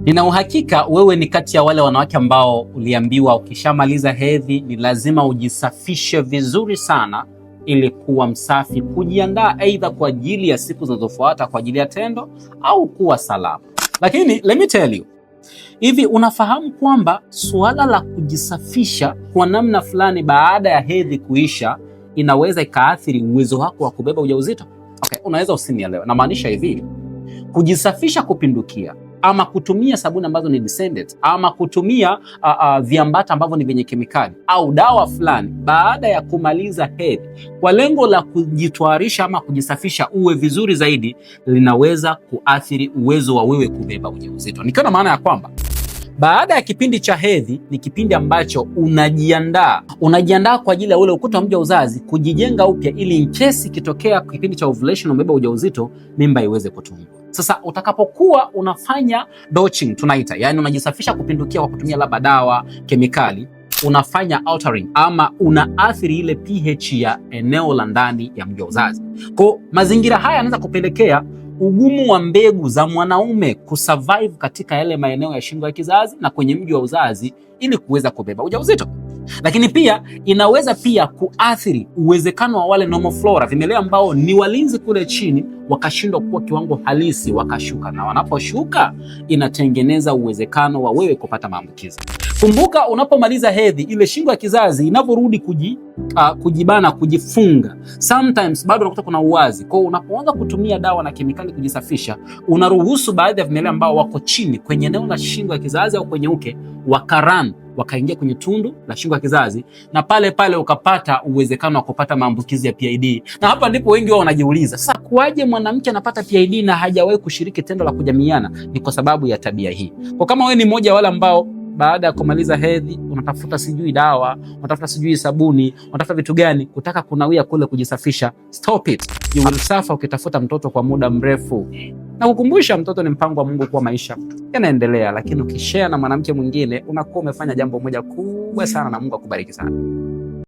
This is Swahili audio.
Nina uhakika wewe ni kati ya wale wanawake ambao uliambiwa ukishamaliza hedhi ni lazima ujisafishe vizuri sana ili kuwa msafi, kujiandaa aidha kwa ajili ya siku zinazofuata kwa ajili ya tendo au kuwa salama. Lakini let me tell you, hivi unafahamu kwamba suala la kujisafisha kwa namna fulani baada ya hedhi kuisha inaweza ikaathiri uwezo wako wa kubeba ujauzito? Okay, unaweza usinielewe. Namaanisha hivi, kujisafisha kupindukia ama kutumia sabuni ambazo ni descendant ama kutumia viambata ambavyo ni vyenye kemikali au dawa fulani baada ya kumaliza hedhi kwa lengo la kujitwarisha ama kujisafisha uwe vizuri zaidi, linaweza kuathiri uwezo wa wewe kubeba ujauzito. Nikiwa na maana ya kwamba baada ya kipindi cha hedhi ni kipindi ambacho unajiandaa kwa ajili ya ule ukuta wa mji wa uzazi kujijenga upya, ili in case ikitokea kipindi cha ovulation umebeba ujauzito, mimba iweze kutungwa. Sasa utakapokuwa unafanya dotching tunaita, yani unajisafisha kupindukia kwa kutumia labda dawa, kemikali, unafanya altering ama unaathiri ile pH ya eneo la ndani ya mji wa uzazi. Kwa mazingira haya yanaweza kupelekea ugumu wa mbegu za mwanaume kusurvive katika yale maeneo ya shingo ya kizazi na kwenye mji wa uzazi ili kuweza kubeba ujauzito. Lakini pia inaweza pia kuathiri uwezekano wa wale normal flora, vimelea ambao ni walinzi kule chini, wakashindwa kuwa kiwango halisi, wakashuka, na wanaposhuka inatengeneza uwezekano wa wewe kupata maambukizi. Kumbuka, unapomaliza hedhi ile shingo ya kizazi inavorudi kujibana, kujifunga, sometimes bado unakuta kuna uwazi. Kwa hiyo unapoanza kutumia dawa na kemikali kujisafisha, unaruhusu baadhi ya vimelea ambao wako chini kwenye eneo la shingo ya kizazi au kwenye uke wakaingia kwenye tundu la shingo ya kizazi, na pale pale ukapata uwezekano wa kupata maambukizi ya PID. Na hapa ndipo wengi wao wanajiuliza, sasa kuaje mwanamke anapata PID na hajawahi kushiriki tendo la kujamiiana? Ni kwa sababu ya tabia hii. Kwa kama wewe ni mmoja wale ambao baada ya kumaliza hedhi unatafuta sijui dawa, unatafuta sijui sabuni, unatafuta vitu gani kutaka kunawia kule kujisafisha, stop it. You will suffer ukitafuta mtoto kwa muda mrefu. Na kukumbusha, mtoto ni mpango wa Mungu kwa maisha yanaendelea, lakini ukishare na mwanamke mwingine unakuwa umefanya jambo moja kubwa sana, na Mungu akubariki sana.